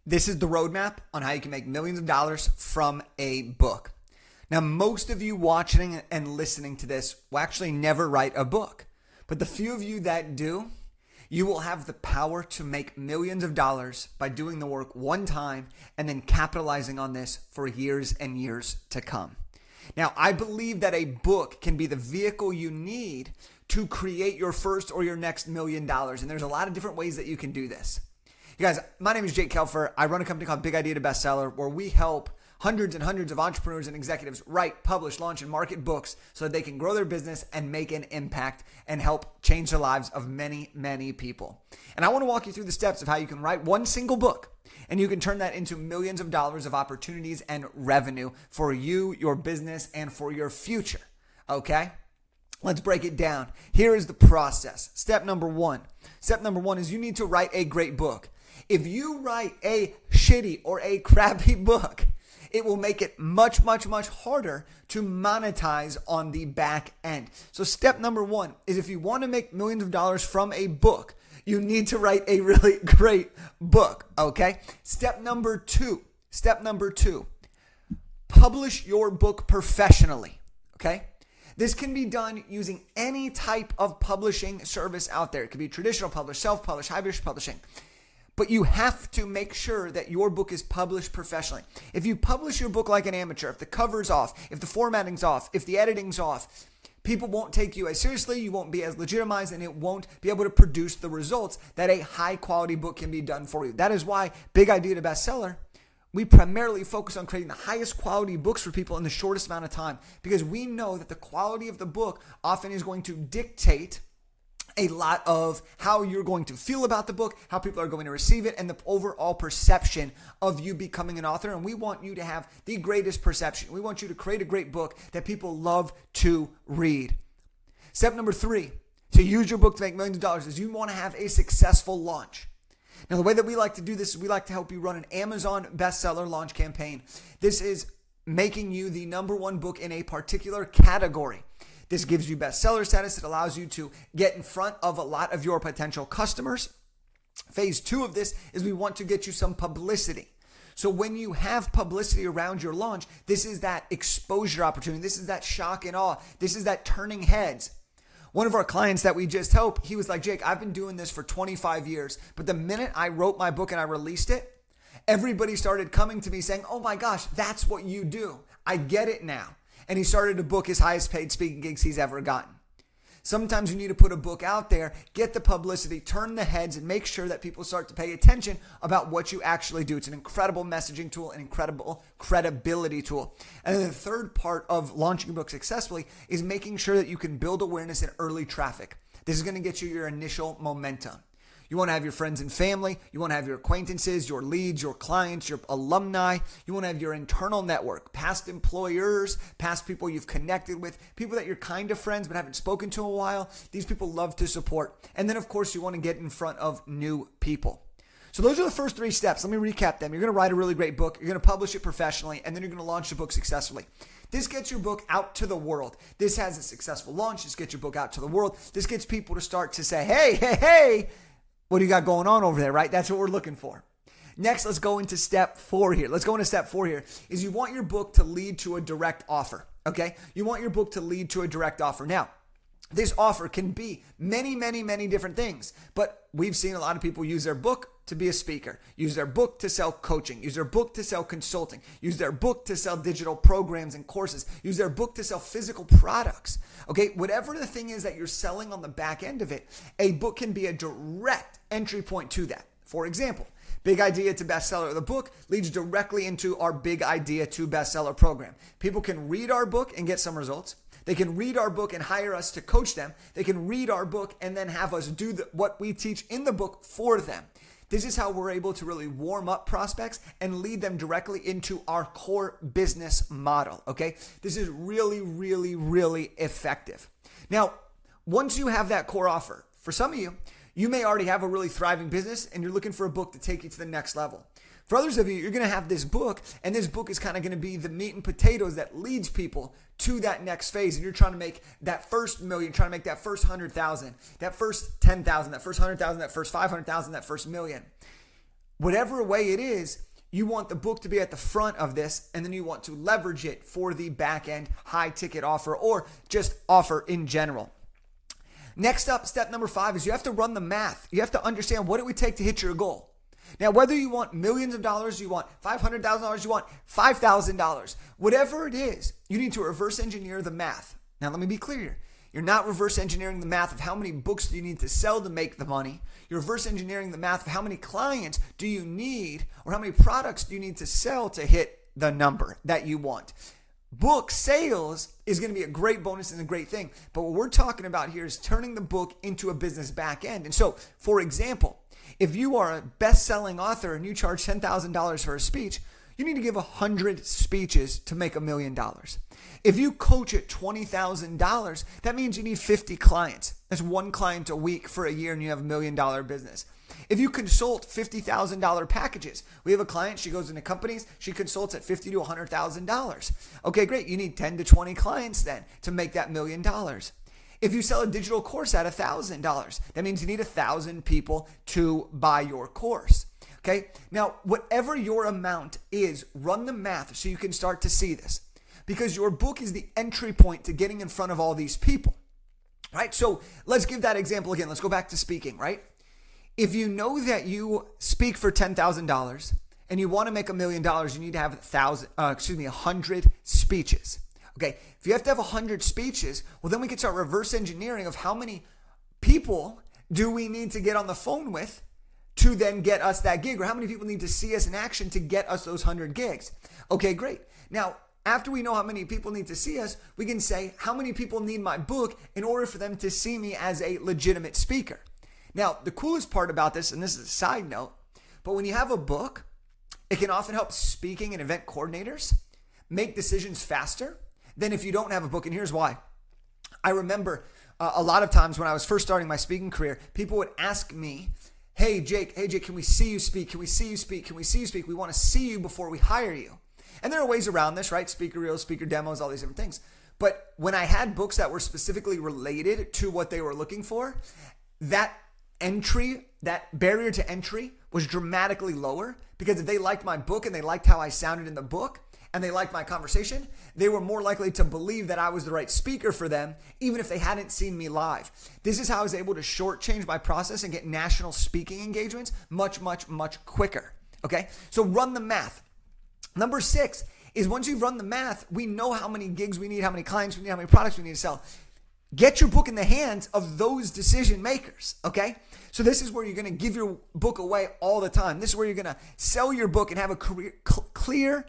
This is the roadmap on how you can make millions of dollars from a book. Now, most of you watching and listening to this will actually never write a book. But the few of you that do, you will have the power to make millions of dollars by doing the work one time and then capitalizing on this for years and years to come. Now, I believe that a book can be the vehicle you need to create your first or your next $1 million. And there's a lot of different ways that you can do this. You guys, my name is Jake Kelfer. I run a company called Big Idea to Bestseller where we help hundreds and hundreds of entrepreneurs and executives write, publish, launch, and market books so that they can grow their business and make an impact and help change the lives of many, many people. And I want to walk you through the steps of how you can write one single book and you can turn that into millions of dollars of opportunities and revenue for you, your business, and for your future. Okay? Let's break it down. Here is the process. Step number one. Step number one is you need to write a great book. If you write a shitty or a crappy book, it will make it much, much, much harder to monetize on the back end. So step number one is if you want to make millions of dollars from a book, you need to write a really great book, okay? Step number two, publish your book professionally, okay? This can be done using any type of publishing service out there. It could be traditional publish, self-publish, hybrid publishing. But you have to make sure that your book is published professionally. If you publish your book like an amateur, if the cover's off, if the formatting's off, if the editing's off, people won't take you as seriously, you won't be as legitimized, and it won't be able to produce the results that a high quality book can be done for you. That is why Big Idea to Bestseller, we primarily focus on creating the highest quality books for people in the shortest amount of time because we know that the quality of the book often is going to dictate a lot of how you're going to feel about the book, how people are going to receive it, and the overall perception of you becoming an author. And we want you to have the greatest perception. We want you to create a great book that people love to read. Step number three, to use your book to make millions of dollars, is you want to have a successful launch. Now, the way that we like to do this is we like to help you run an Amazon bestseller launch campaign. This is making you the number one book in a particular category. This gives you bestseller status. It allows you to get in front of a lot of your potential customers. Phase two of this is we want to get you some publicity. So when you have publicity around your launch, this is that exposure opportunity. This is that shock and awe. This is that turning heads. One of our clients that we just helped, he was like, Jake, I've been doing this for 25 years, but the minute I wrote my book and I released it, everybody started coming to me saying, oh my gosh, that's what you do. I get it now. And he started to book his highest paid speaking gigs he's ever gotten. Sometimes you need to put a book out there, get the publicity, turn the heads, and make sure that people start to pay attention about what you actually do. It's an incredible messaging tool, an incredible credibility tool. And then the third part of launching a book successfully is making sure that you can build awareness in early traffic. This is going to get you your initial momentum. You want to have your friends and family. You want to have your acquaintances, your leads, your clients, your alumni. You want to have your internal network, past employers, past people you've connected with, people that you're kind of friends but haven't spoken to in a while. These people love to support. And then, of course, you want to get in front of new people. So those are the first three steps. Let me recap them. You're going to write a really great book. You're going to publish it professionally, and then you're going to launch the book successfully. This gets your book out to the world. This has a successful launch. This gets your book out to the world. This gets people to start to say, hey, what do you got going on over there, right? That's what we're looking for. Next, let's go into step four here. Is you want your book to lead to a direct offer, okay? You want your book to lead to a direct offer. Now, this offer can be many, many, many different things, but we've seen a lot of people use their book to be a speaker, use their book to sell coaching, use their book to sell consulting, use their book to sell digital programs and courses, use their book to sell physical products. Okay, whatever the thing is that you're selling on the back end of it, a book can be a direct entry point to that. For example, Big Idea to Bestseller. The book leads directly into our Big Idea to Bestseller program. People can read our book and get some results. They can read our book and hire us to coach them. They can read our book and then have us do what we teach in the book for them. This is how we're able to really warm up prospects and lead them directly into our core business model, okay? This is really, really, really effective. Now, once you have that core offer, for some of you, you may already have a really thriving business and you're looking for a book to take you to the next level. For others of you, you're going to have this book, and this book is kind of going to be the meat and potatoes that leads people to that next phase. And you're trying to make that first million, trying to make that first 100,000, that first 10,000, that first 100,000, that first 500,000, that first million. whatever way it is, you want the book to be at the front of this, and then you want to leverage it for the back end high ticket offer or just offer in general. Next up, step number 5 is you have to run the math. You have to understand what it would take to hit your goal. Now, whether you want millions of dollars, you want $500,000, you want $5,000, whatever it is, you need to reverse engineer the math. Now, let me be clear. You're not reverse engineering the math of how many books do you need to sell to make the money. You're reverse engineering the math of how many clients do you need or how many products do you need to sell to hit the number that you want. Book sales is going to be a great bonus and a great thing. But what we're talking about here is turning the book into a business back end. And so, for example, if you are a best-selling author and you charge $10,000 for a speech, you need to give 100 speeches to make $1 million. If you coach at $20,000, that means you need 50 clients. That's one client a week for a year and you have $1 million business. If you consult $50,000 packages, we have a client, she goes into companies, she consults at $50,000 to $100,000. Okay, great. You need 10 to 20 clients then to make that $1 million. If you sell a digital course at $1,000, that means you need 1,000 people to buy your course. Okay, now whatever your amount is, run the math so you can start to see this, because your book is the entry point to getting in front of all these people, right? So let's give that example again. Let's go back to speaking, right? If you know that you speak for $10,000 and you want to make $1 million, you need to have 100 speeches. Okay, if you have to have 100 speeches, well, then we can start reverse engineering of how many people do we need to get on the phone with to then get us that gig, or how many people need to see us in action to get us those 100 gigs. Okay, great. Now, after we know how many people need to see us, we can say how many people need my book in order for them to see me as a legitimate speaker. Now, the coolest part about this, and this is a side note, but when you have a book, it can often help speaking and event coordinators make decisions faster than if you don't have a book. And here's why. I remember a lot of times when I was first starting my speaking career, people would ask me, Hey Jake, can we see you speak? Can we see you speak? Can we see you speak? We want to see you before we hire you. And there are ways around this, right? Speaker reels, speaker demos, all these different things. But when I had books that were specifically related to what they were looking for, that barrier to entry was dramatically lower, because if they liked my book and they liked how I sounded in the book and they liked my conversation, they were more likely to believe that I was the right speaker for them, even if they hadn't seen me live. This is how I was able to shortchange my process and get national speaking engagements much, much, much quicker. Okay, so run the math. Number 6 is, once you've run the math, we know how many gigs we need, how many clients we need, how many products we need to sell. Get your book in the hands of those decision makers, okay? So this is where you're going to give your book away all the time. This is where you're going to sell your book and have a clear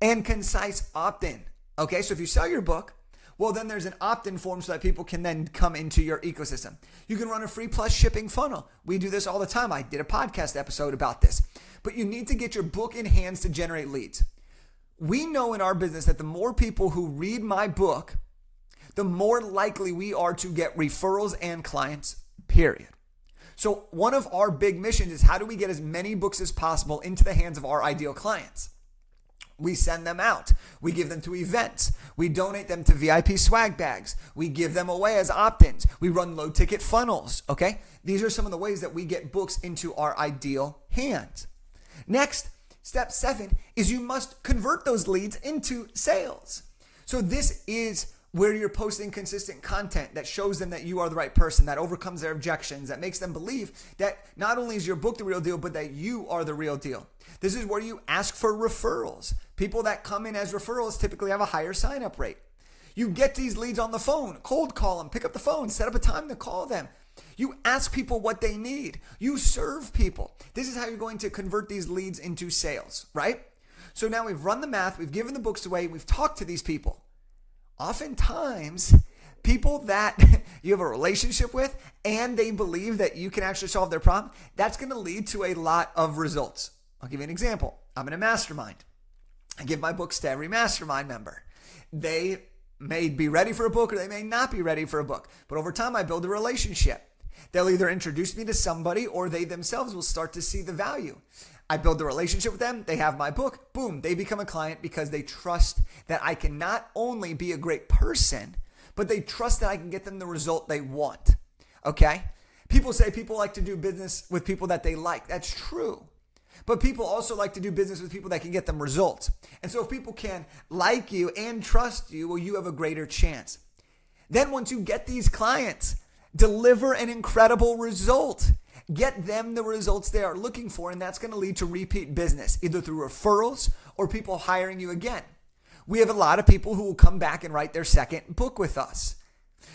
and concise opt-in, okay? So if you sell your book, well, then there's an opt-in form so that people can then come into your ecosystem. You can run a free plus shipping funnel. We do this all the time. I did a podcast episode about this. But you need to get your book in hands to generate leads. We know in our business that the more people who read my book, the more likely we are to get referrals and clients, period. So one of our big missions is, how do we get as many books as possible into the hands of our ideal clients? We send them out. We give them to events. We donate them to VIP swag bags. We give them away as opt-ins. We run low ticket funnels, okay? These are some of the ways that we get books into our ideal hands. Next, step 7 is you must convert those leads into sales. So this is where you're posting consistent content that shows them that you are the right person, that overcomes their objections, that makes them believe that not only is your book the real deal, but that you are the real deal. This is where you ask for referrals. People that come in as referrals typically have a higher sign-up rate. You get these leads on the phone, cold call them, pick up the phone, set up a time to call them. You ask people what they need. You serve people. This is how you're going to convert these leads into sales, right? So now we've run the math, we've given the books away, we've talked to these people. Oftentimes, people that you have a relationship with and they believe that you can actually solve their problem, that's going to lead to a lot of results. I'll give you an example. I'm in a mastermind. I give my books to every mastermind member. They may be ready for a book or they may not be ready for a book. But over time, I build a relationship. They'll either introduce me to somebody or they themselves will start to see the value. I build the relationship with them. They have my book. Boom, they become a client because they trust that I can not only be a great person, but they trust that I can get them the result they want. Okay? People say people like to do business with people that they like. That's true. But people also like to do business with people that can get them results. And so if people can like you and trust you, well, you have a greater chance. Then once you get these clients, deliver an incredible result. Get them the results they are looking for, and that's going to lead to repeat business, either through referrals or people hiring you again. We have a lot of people who will come back and write their second book with us.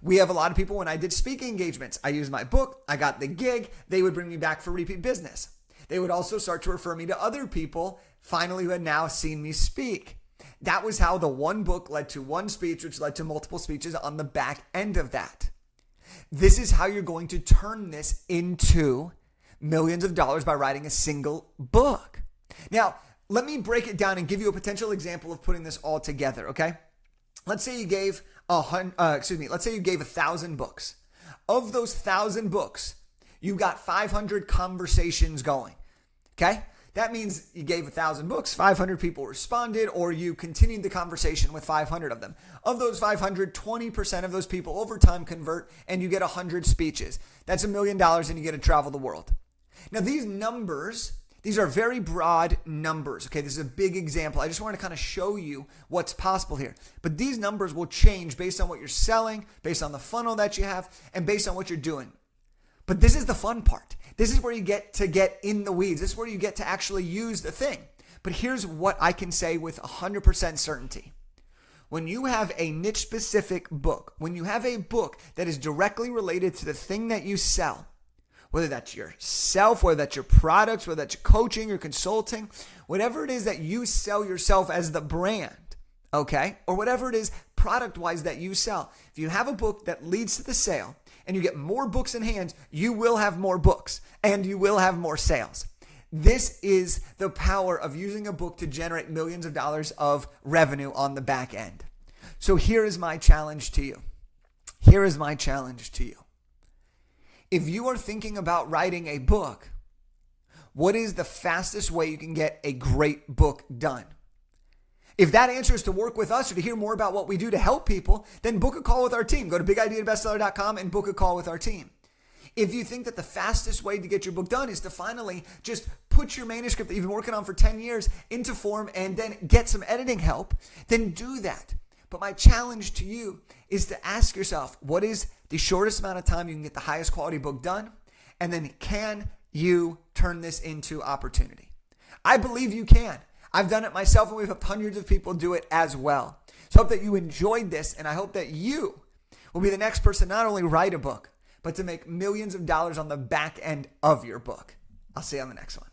We have a lot of people, when I did speaking engagements, I used my book, I got the gig, they would bring me back for repeat business. They would also start to refer me to other people, finally, who had now seen me speak. That was how the one book led to one speech, which led to multiple speeches on the back end of that. This is how you're going to turn this into millions of dollars by writing a single book. Now, let me break it down and give you a potential example of putting this all together, okay? Let's say you gave 1,000 books. Of those 1,000 books, you got 500 conversations going, okay? That means you gave 1,000 books, 500 people responded, or you continued the conversation with 500 of them. Of those 500, 20% of those people over time convert, and you get 100 speeches. That's $1 million, and you get to travel the world. Now, these numbers, these are very broad numbers, okay? This is a big example. I just want to kind of show you what's possible here. But these numbers will change based on what you're selling, based on the funnel that you have, and based on what you're doing. But this is the fun part. This is where you get to get in the weeds. This is where you get to actually use the thing. But here's what I can say with 100% certainty. When you have a niche-specific book, when you have a book that is directly related to the thing that you sell, whether that's yourself, whether that's your products, whether that's your coaching or consulting, whatever it is that you sell yourself as the brand, okay? Or whatever it is product-wise that you sell. If you have a book that leads to the sale and you get more books in hands, you will have more books and you will have more sales. This is the power of using a book to generate millions of dollars of revenue on the back end. So here is my challenge to you. Here is my challenge to you. If you are thinking about writing a book, what is the fastest way you can get a great book done? If that answer is to work with us or to hear more about what we do to help people, then book a call with our team. Go to bigideabestseller.com and book a call with our team. If you think that the fastest way to get your book done is to finally just put your manuscript that you've been working on for 10 years into form and then get some editing help, then do that. But my challenge to you is to ask yourself, what is the shortest amount of time you can get the highest quality book done? And then can you turn this into opportunity? I believe you can. I've done it myself, and we've helped hundreds of people do it as well. So I hope that you enjoyed this, and I hope that you will be the next person not only write a book, but to make millions of dollars on the back end of your book. I'll see you on the next one.